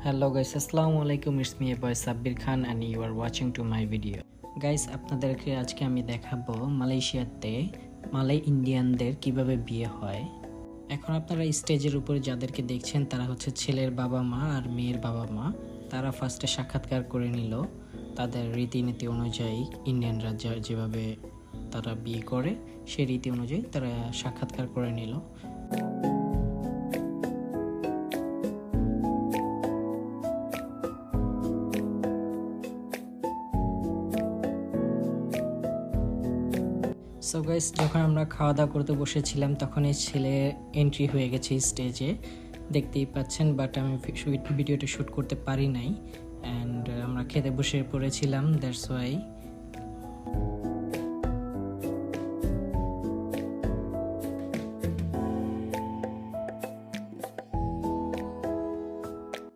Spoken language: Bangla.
Hello guys, Assalamu alaikum. It's me, boy Sabbir Khan, and you are watching to my video. Guys, আপনাদেরকে আজকে আমি দেখাবো মালয়েশিয়াতে মালয় ইন্ডিয়ানদের কিভাবে বিয়ে হয়। এখন আপনারা স্টেজের উপরে যাদেরকে দেখছেন তারা হচ্ছে ছেলের বাবা মা আর মেয়ের বাবা মা। তারা ফার্স্টে সাক্ষাৎকার করে নিল তাদের রীতিনীতি অনুযায়ী। ইন্ডিয়ানরা যেভাবে তারা বিয়ে করে সেই রীতি অনুযায়ী তারা সাক্ষাৎকার করে নিল। সো গাইস, যখন আমরা খাওয়া দাওয়া করতে বসেছিলাম তখন এই ছেলে এন্ট্রি হয়ে গেছে স্টেজে, দেখতেই পাচ্ছেন। বাট আমি ভিডিওটা শ্যুট করতে পারি নাই, অ্যান্ড আমরা খেতে বসে পড়েছিলাম, দ্যাটস ওয়াই